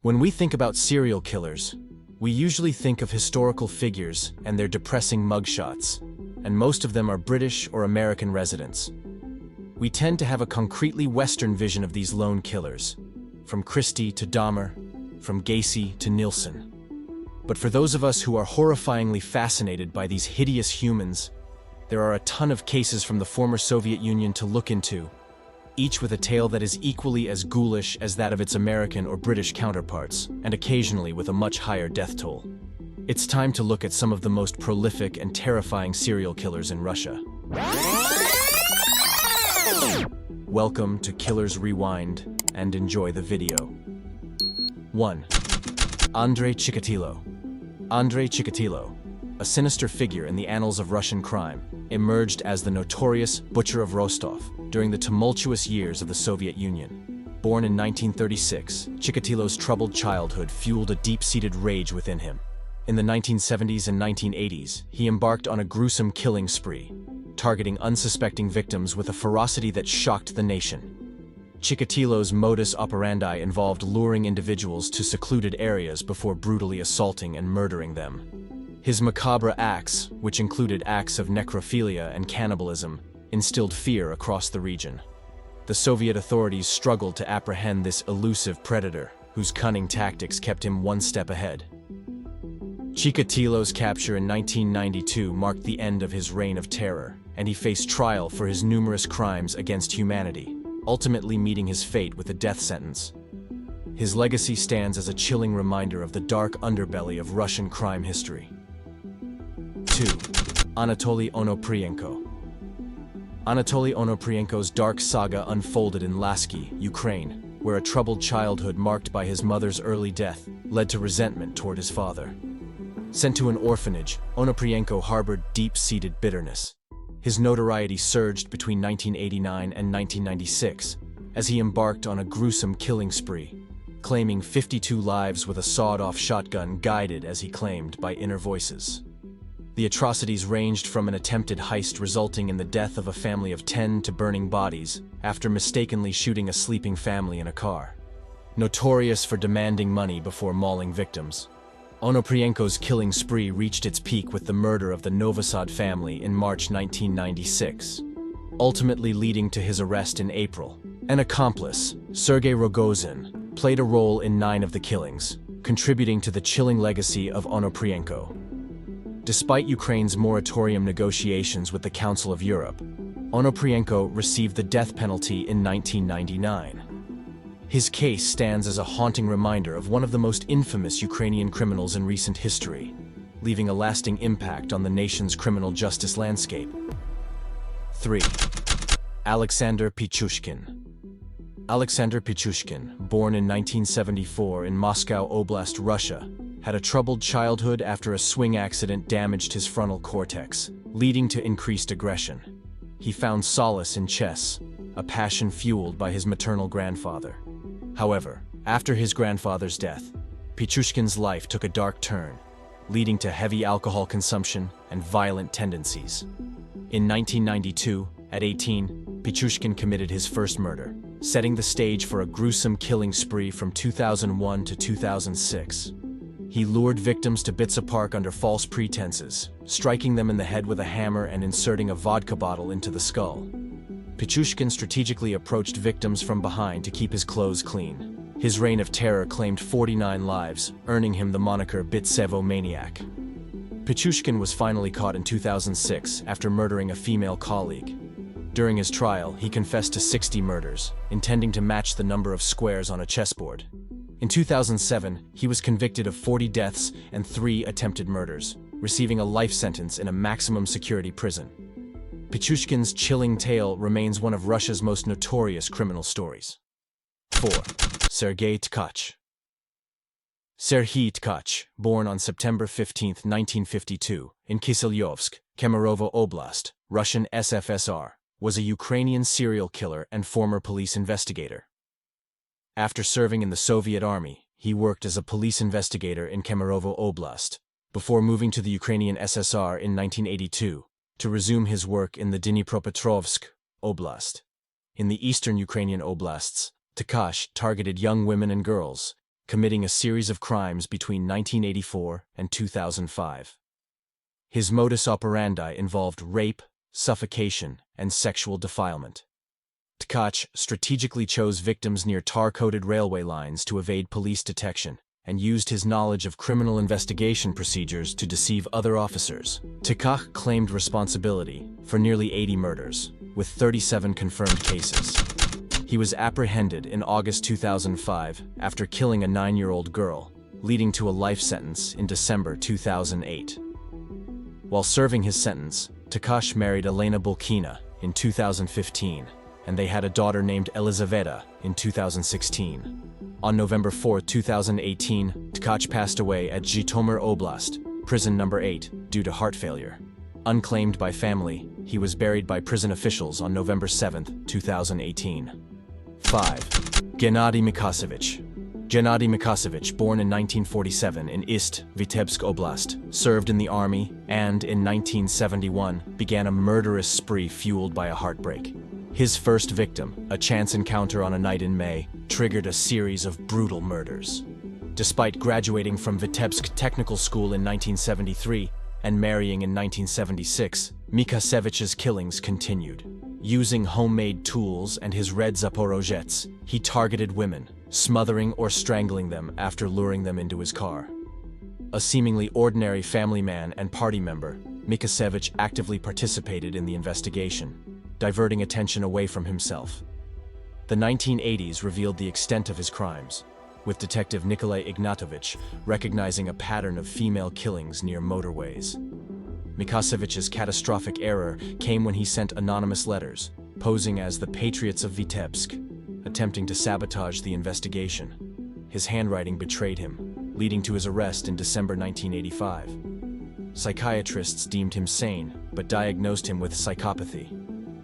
When we think about serial killers, we usually think of historical figures and their depressing mugshots, and most of them are British or American residents. We tend to have a concretely Western vision of these lone killers, from Christie to Dahmer, from Gacy to Nielsen. But for those of us who are horrifyingly fascinated by these hideous humans, there are a ton of cases from the former Soviet Union to look into, each with a tale that is equally as ghoulish as that of its American or British counterparts, and occasionally with a much higher death toll. It's time to look at some of the most prolific and terrifying serial killers in Russia. Welcome to Killers Rewind, and enjoy the video. 1. Andrei Chikatilo. Andrei Chikatilo, a sinister figure in the annals of Russian crime, emerged as the notorious Butcher of Rostov during the tumultuous years of the Soviet Union. Born in 1936, Chikatilo's troubled childhood fueled a deep-seated rage within him. In the 1970s and 1980s, he embarked on a gruesome killing spree, targeting unsuspecting victims with a ferocity that shocked the nation. Chikatilo's modus operandi involved luring individuals to secluded areas before brutally assaulting and murdering them. His macabre acts, which included acts of necrophilia and cannibalism, instilled fear across the region. The Soviet authorities struggled to apprehend this elusive predator, whose cunning tactics kept him one step ahead. Chikatilo's capture in 1992 marked the end of his reign of terror, and he faced trial for his numerous crimes against humanity, ultimately meeting his fate with a death sentence. His legacy stands as a chilling reminder of the dark underbelly of Russian crime history. 2. Anatoly Onoprienko. Anatoly Onoprienko's dark saga unfolded in Lasky, Ukraine, where a troubled childhood marked by his mother's early death led to resentment toward his father. Sent to an orphanage, Onoprienko harbored deep-seated bitterness. His notoriety surged between 1989 and 1996 as he embarked on a gruesome killing spree, claiming 52 lives with a sawed-off shotgun guided, as he claimed, by inner voices. The atrocities ranged from an attempted heist resulting in the death of a family of 10 to burning bodies after mistakenly shooting a sleeping family in a car. Notorious for demanding money before mauling victims, Onoprienko's killing spree reached its peak with the murder of the Novosad family in March 1996, ultimately leading to his arrest in April. An accomplice, Sergei Rogozin, played a role in 9 of the killings, contributing to the chilling legacy of Onoprienko. Despite Ukraine's moratorium negotiations with the Council of Europe, Onoprienko received the death penalty in 1999. His case stands as a haunting reminder of one of the most infamous Ukrainian criminals in recent history, leaving a lasting impact on the nation's criminal justice landscape. 3. Aleksandr Pichushkin. Aleksandr Pichushkin, born in 1974 in Moscow Oblast, Russia, had a troubled childhood after a swing accident damaged his frontal cortex, leading to increased aggression. He found solace in chess, a passion fueled by his maternal grandfather. However, after his grandfather's death, Pichushkin's life took a dark turn, leading to heavy alcohol consumption and violent tendencies. In 1992, at 18, Pichushkin committed his first murder, setting the stage for a gruesome killing spree from 2001 to 2006. He lured victims to Bitsevo Park under false pretenses, striking them in the head with a hammer and inserting a vodka bottle into the skull. Pichushkin strategically approached victims from behind to keep his clothes clean. His reign of terror claimed 49 lives, earning him the moniker Bitsevo maniac. Pichushkin was finally caught in 2006 after murdering a female colleague. During his trial, he confessed to 60 murders, intending to match the number of squares on a chessboard. In 2007, he was convicted of 40 deaths and 3 attempted murders, receiving a life sentence in a maximum security prison. Pichushkin's chilling tale remains one of Russia's most notorious criminal stories. 4. Serhiy Tkach. Serhiy Tkach, born on September 15, 1952, in Kiselyovsk, Kemerovo Oblast, Russian SFSR, was a Ukrainian serial killer and former police investigator. After serving in the Soviet Army, he worked as a police investigator in Kemerovo Oblast, before moving to the Ukrainian SSR in 1982, to resume his work in the Dnipropetrovsk Oblast. In the eastern Ukrainian oblasts, Tkach targeted young women and girls, committing a series of crimes between 1984 and 2005. His modus operandi involved rape, suffocation, and sexual defilement. Tkach strategically chose victims near tar-coated railway lines to evade police detection, and used his knowledge of criminal investigation procedures to deceive other officers. Tkach claimed responsibility for nearly 80 murders, with 37 confirmed cases. He was apprehended in August 2005 after killing a 9-year-old girl, leading to a life sentence in December 2008. While serving his sentence, Tkach married Elena Bulkina in 2015, and they had a daughter named Elizaveta in 2016. On November 4, 2018, Tkach passed away at Zhytomyr Oblast, prison number 8, due to heart failure. Unclaimed by family, he was buried by prison officials on November 7, 2018. 5. Gennady Mikhasevich. Gennady Mikhasevich, born in 1947 in Ist-Vitebsk Oblast, served in the army and, in 1971, began a murderous spree fueled by a heartbreak. His first victim, a chance encounter on a night in May, triggered a series of brutal murders. Despite graduating from Vitebsk Technical School in 1973 and marrying in 1976, Mikhasevich's killings continued. Using homemade tools and his red Zaporozhets, he targeted women, smothering or strangling them after luring them into his car. A seemingly ordinary family man and party member, Mikhasevich actively participated in the investigation, diverting attention away from himself. The 1980s revealed the extent of his crimes, with Detective Nikolai Ignatovich recognizing a pattern of female killings near motorways. Mikhasevich's catastrophic error came when he sent anonymous letters, posing as the Patriots of Vitebsk, attempting to sabotage the investigation. His handwriting betrayed him, leading to his arrest in December 1985. Psychiatrists deemed him sane, but diagnosed him with psychopathy.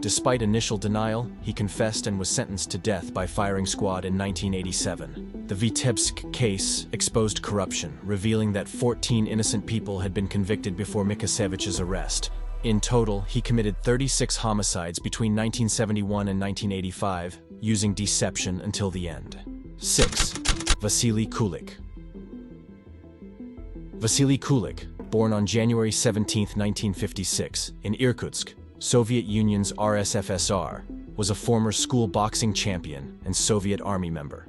Despite initial denial, he confessed and was sentenced to death by firing squad in 1987. The Vitebsk case exposed corruption, revealing that 14 innocent people had been convicted before Mikhasevich's arrest. In total, he committed 36 homicides between 1971 and 1985, using deception until the end. 6. Vasiliy Kulik. Vasiliy Kulik, born on January 17, 1956, in Irkutsk, Soviet Union's RSFSR, was a former school boxing champion and Soviet Army member.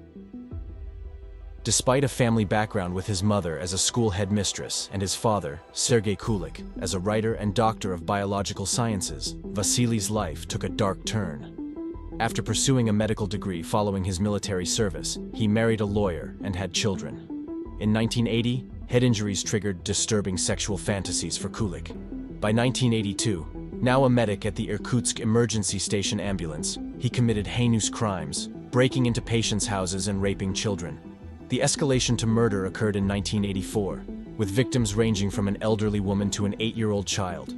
Despite a family background with his mother as a school headmistress and his father, Serhiy Kulik, as a writer and doctor of biological sciences, Vasily's life took a dark turn. After pursuing a medical degree following his military service, he married a lawyer and had children. In 1980, head injuries triggered disturbing sexual fantasies for Kulik. By 1982, now a medic at the Irkutsk emergency station ambulance, he committed heinous crimes, breaking into patients' houses and raping children. The escalation to murder occurred in 1984, with victims ranging from an elderly woman to an 8-year-old child.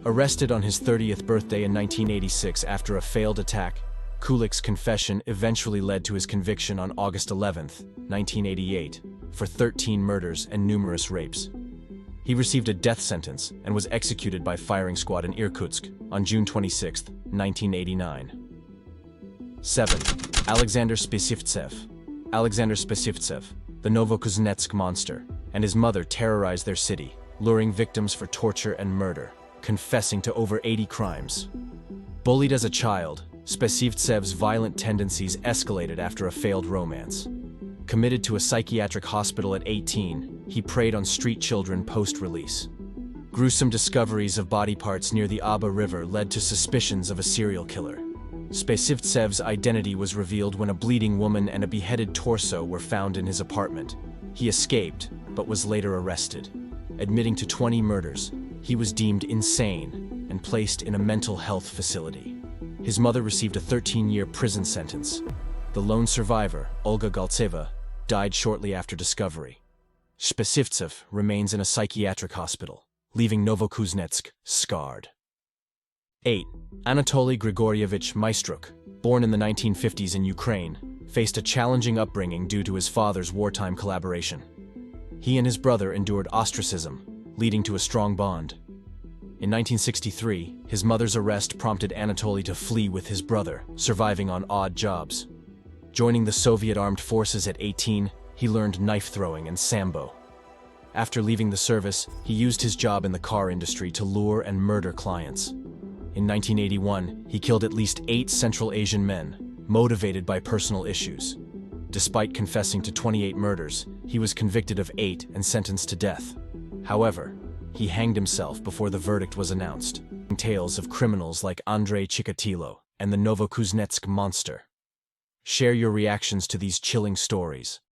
Arrested on his 30th birthday in 1986 after a failed attack, Kulik's confession eventually led to his conviction on August 11, 1988, for 13 murders and numerous rapes. He received a death sentence and was executed by firing squad in Irkutsk on June 26, 1989. 7. Aleksandr Spesivtsev. Aleksandr Spesivtsev, the Novokuznetsk Monster, and his mother terrorized their city, luring victims for torture and murder, confessing to over 80 crimes. Bullied as a child, Spesivtsev's violent tendencies escalated after a failed romance. Committed to a psychiatric hospital at 18, he preyed on street children post-release. Gruesome discoveries of body parts near the Aba River led to suspicions of a serial killer. Spesivtsev's identity was revealed when a bleeding woman and a beheaded torso were found in his apartment. He escaped, but was later arrested. Admitting to 20 murders, he was deemed insane and placed in a mental health facility. His mother received a 13-year prison sentence. The lone survivor, Olga Galtseva, died shortly after discovery. Spesivtsev remains in a psychiatric hospital, leaving Novokuznetsk scarred. 8. Anatoly Grigorievich Maistruk, born in the 1950s in Ukraine, faced a challenging upbringing due to his father's wartime collaboration. He and his brother endured ostracism, leading to a strong bond. In 1963, his mother's arrest prompted Anatoly to flee with his brother, surviving on odd jobs. Joining the Soviet armed forces at 18, he learned knife throwing and sambo. After leaving the service, he used his job in the car industry to lure and murder clients. In 1981, he killed at least 8 Central Asian men, motivated by personal issues. Despite confessing to 28 murders, he was convicted of 8 and sentenced to death. However, he hanged himself before the verdict was announced. Tales of criminals like Andrei Chikatilo and the Novokuznetsk Monster. Share your reactions to these chilling stories.